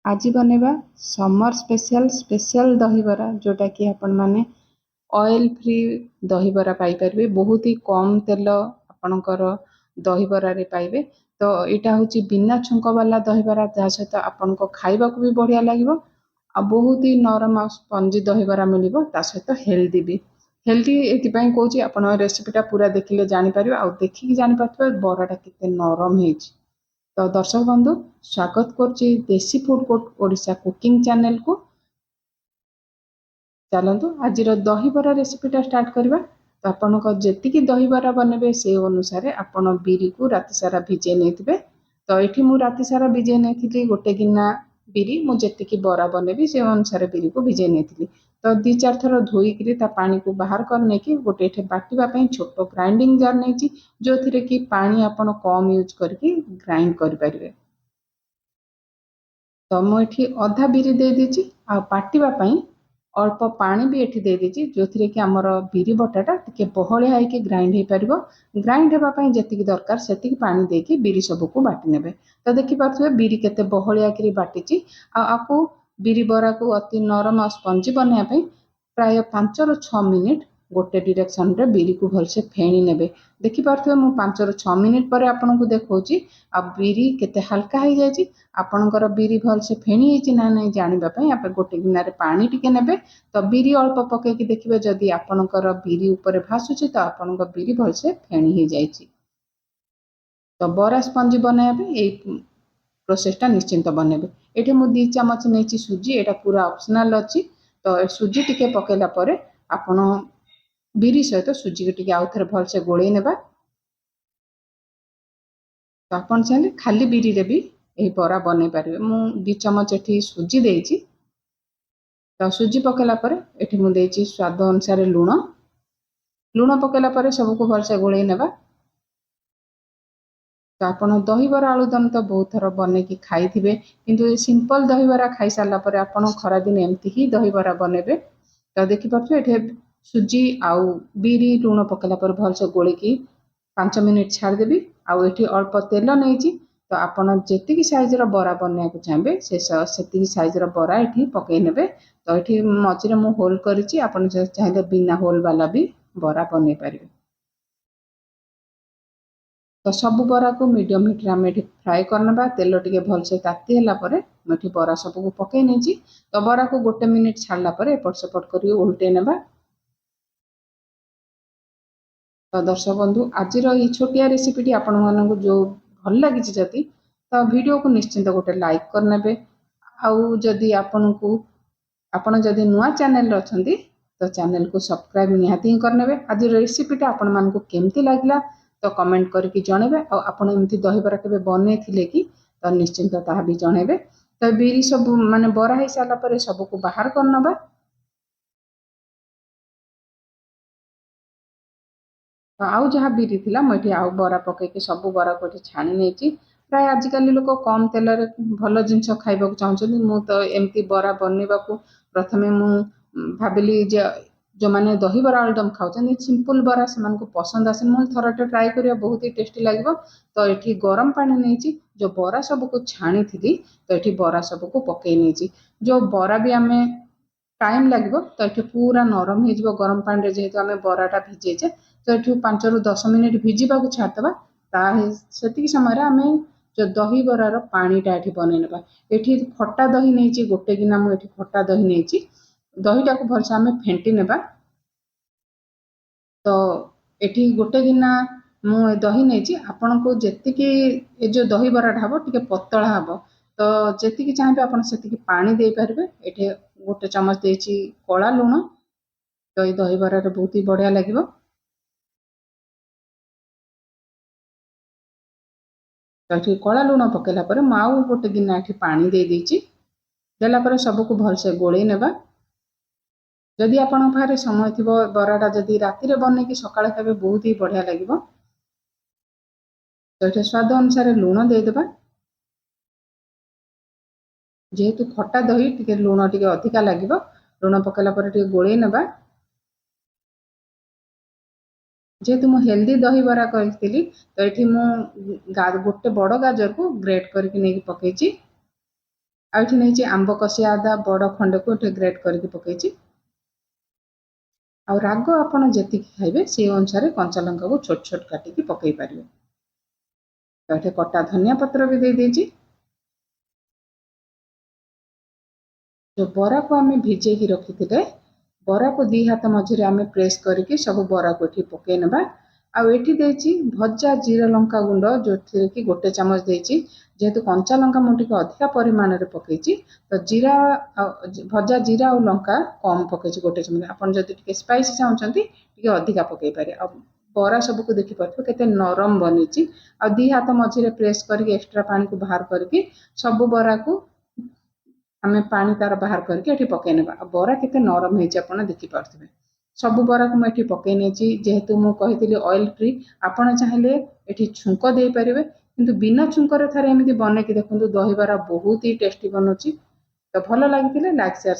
आज बनेबा summer special दहीबरा जोटा कि आपण माने ऑयल फ्री दहीबरा पाई परिबे। बहुत ही कम तेल आपणकर दहीबरा रे पाइबे। तो यहाँ हूँ बिना छुंक वाला दहीबरा जहाँ सहित आपण को खाइबा को भी बढ़िया लगिबो आ बहुत ही नरम आ स्पंजी दहीबरा मिलिबो ता सहित हेल्दी भी। हेल्दी एथिपाई कहूँ आपण रेसिपीटा पूरा देखिले जानि परिबे आ देखिकी जानि पारथबे बराटा केते नरम हेछि। तो दर्शक बंधु स्वागत करछि देसी food court Odisha cooking channel को। चलतु आज दहीबरा रेसिपीटा स्टार्ट करवा। तो आपण जी दहीबरा बनबे से अनुसार आपण बिरी को राति सारा भिजे नहीं। तो ये मुझे राति सारा भिजे नहीं गोटे गिना बिरी मुझे बरा बनबी से अनुसार बिरी को भिजे नहीं। तो 2-4 थर धोईकरी पानी को बाहर कर नहीं गोटे बाटिबा छोट ग्राइंडिंग जार नहीं जो थी कि पानी आपण कम यूज करके ग्राइंड करें। तो मुझे अधा बिरी दे दीची आ बाटिबा अल्प पानी भी एठी दे दीची जो थी कि आमर बिरी बटाटा टिके बहलिया होइके ग्राइंड हो पारिबो। ग्राइंड हेबा पई जेतिकी दरकार सेतिकी पानी देके बिरी सबू को बाटी नेबे। तो देखि पाथबे बिरी केते बहलिया करी बाटीची आकु बिरी बरा को अति नरम आ स्पंजी बनाया पई प्राय 5 ରୁ 6 मिनिट गोटे डायरेक्शन रे बिरी को भलसे फेणी नेबे। देखि पाथबे मु 5 ରୁ 6 मिनिट पर आपन को देखौची आ बिरी केते हल्का हो जायची। आपनकर बिरी भलसे फेणी हेची ना नै जानिबा पई आप गोटे गिनारे पानी टिके नेबे। तो बिरी अल्प पकईकि देखिए जदि आपणकर बिरी ऊपर भासुची तो आपण बिरी भलसे फेणी हो जाइए। तो बरा स्पंजी बनाया यही प्रोसेसटा निश्चिंत बनेबे। ये मुझे 2 चामच नहीं सुजी एटा पूरा ऑप्शनल अच्छी। तो सुजी टिके पकेला परे आपण बिरी सहित सुजी के टिके आउ थे भलसे गोलई नेबा। तो आपण चाहे खाली बिरी रे भी यही बरा बनै पारे। मु 2 चामच एठी सुजी देइची। तो सुजी पकेला परे एठी मु देइची स्वाद अनुसार लूण। लूण पकेला परे सबको भलसे गोलई नेबा। तो आपण दहीबरा आलुदम तो बहुत थर बनैकी खाई थिबे किंतु सिंपल दहीबरा खाई सारला परे आपण खरा दिन एमती ही दहीबरा बनेबे। तो देखि पाछो एठे सुजी आउ बिरी लूण पकेला परे भलसे गोलैकी 5 मिनिट छाड़ देबी। आउ एठी अल्प तेल नैची। तो आपण जेतिकी साइज रो बरा बनया को चाहबे से सेतिकी साइज रो बरा एठी पकै नेबे। तो एठी मझिरे मु होल करिछि आपण चाहिले बिना होल वाला भी बरा बनै पारिबे। तो सब बरा को मीडियम हिट रे फ्राए करना। तेल टिके भलसे ताती होला परे मुठी बरा सबको पकै नेछि। तो बरा को 1 मिनिट छाड़ला परे एपट सेपट करी उल्टे नेबा। तो दर्शक बंधु आज ये छोटिया रेसिपीटी आपण मानक जो भल लगी जदि तो वीडियो को निश्चिंत गोटे लाइक करने। आउ जदि आपण जदि नुआ चैनल अच्छी तो चैनल को सब्सक्राइब निहाती ही करने। आज रेसिपीटा आपण मानक केमती लागला तो कमेंट करके जनइबे। आपण एमती दहीबरा केबे बनै थिले कि तो निश्चिंत ताहा भी जनइबे। तो बिरी सब माने बरा हो सारा पर सबको बाहर करनबा। तो आउ जहाँ बिरी थिला मुझे आउ बरा पकईकि सब बरा को छाणी नहीं। प्राय आजिकल लोक कम तेल भल जिनस खाइबा चाहते। मु तो एमती बरा बनवा को प्रथमे मु भाविली जो मैंने दहीबरा आलुदम खाऊँ सिंपल बरा से पसंद आसे मुझे थरटे ट्राए करिया बहुत ही टेस्टी लगे। तो ये गरम पानी नहीं जो बरा सबको छाणी थी तो ये बरा सबको पकई नहीं जो बरा भी आम टाइम लगे। तो ये पूरा नरम हो गरम पानी जेहेतु आम बराटा भिजेचे तो ये 5 ରୁ 10 मिनिट भिजिबा को छाड़देबा। से समय आम जो दहीबरार पानीटा ये बनईना। ये खटा दही नहीं गोटे गिना मुझे खटा दही नहीं दहीटा को भलसे आम फेंटी नेबा। तो ये गोटे गिना मु दही नहीं आपण को जी जो दहीबराटा हम टे पतला हम तो जी चाहिए आप पानी दे पारे। ये गोटे चमच देची कला लूण। तो ये दहीबरार बहुत ही बढ़िया लगे। तो ये कला लूण पकेला परे माउ गोटे गिना ये पानी दे देची देला परे सबको भलसे गोलई नेबा। जदि आपण पाखे समय थी बराटा जदि राति बनईकि सकाଳେ खाइबे बहुत ही बढ़िया लगे। तो ये स्वाद अनुसार लूण देदेबा। जेहेतु खटा दही टिके लूण टिके अधिका लगे लूण पकेला परे टिके गोलई नेबा। जेहेतु मु हेल्दी दहीबरा करी तो ये गोटे बड़ गाजर को ग्रेट करके नहीं पकईची। ଆଉ ଏଠି ନେଇଛି ଆମ୍ବ କଷିଆ ଅଦା ବଡ଼ ଖଣ୍ଡକୁ ଏଠି ଗ୍ରେଟ୍ କରିକି ପକେଇଛି। ଆଉ ରାଗ ଆପଣ ଯେତିକି ଖାଇବେ ସେଇ ଅନୁସାରେ କଞ୍ଚା ଲଙ୍କାକୁ ଛୋଟ ଛୋଟ କାଟିକି ପକେଇ ପାରିବେ। ତ ଏଠି କଟା ଧନିଆ ପତ୍ର ବି ଦେଇଦେଇଛି। ଯୋଉ ବରାକୁ ଆମେ ଭିଜେଇକି ରଖିଥିଲେ, ବରାକୁ ଦି ହାତ ମଝିରେ ଆମେ ପ୍ରେସ୍ କରିକି ସବୁ ବରାକୁ ଏଠି ପକେଇ ନେବା। ଆଉ ଏଠି ଦେଇଛି ଭଜା ଜିରା ଲଙ୍କା ଗୁଣ୍ଡ, ଯୋଉଥିରେ କି 1 ଚାମଚ ଦେଇଛି। ଯେହେତୁ କଞ୍ଚା ଲଙ୍କା ମୁଁ ଟିକେ ଅଧିକା ପରିମାଣରେ ପକେଇଛି, ତ ଭଜା ଜିରା ଆଉ ଲଙ୍କା କମ ପକେଇଛି 1 ଚାମଚ। ଆପଣ ଯଦି ଟିକେ ସ୍ପାଇସି ଚାହୁଁଛନ୍ତି ଟିକେ ଅଧିକା ପକେଇ ପାରିବେ। ଆଉ ବରା ସବୁକୁ ଦେଖିପାରୁଥିବେ କେତେ ନରମ ବନିଛି। ଆଉ ଦି ହାତ ମଝିରେ ପ୍ରେସ୍ କରିକି ଏକ୍ସଟ୍ରା ପାଣିକୁ ବାହାର କରିକି ସବୁ ବରାକୁ ଆମେ ପାଣି ତାର ବାହାର କରିକି ଏଠି ପକେଇ ନେବା। ଆଉ ବରା କେତେ ନରମ ହେଇଛି ଆପଣ ଦେଖିପାରୁଥିବେ। ସବୁ ବରାକୁ ମୁଁ ଏଠି ପକେଇ ନେଇଛି। ଯେହେତୁ ମୁଁ କହିଥିଲି ଅଏଲ୍ ଫ୍ରି, ଆପଣ ଚାହିଁଲେ ଏଠି ଛୁଙ୍କ ଦେଇପାରିବେ, କିନ୍ତୁ ବିନା ଛୁଙ୍କରେ ଥରେ ଏମିତି ବନେଇକି ଦେଖନ୍ତୁ, ଦହିବରା ବହୁତ ହି ଟେଷ୍ଟି ବନୁଛି। ତ ଭଲ ଲାଗିଥିଲେ ଲାଇକ୍ ସେୟାର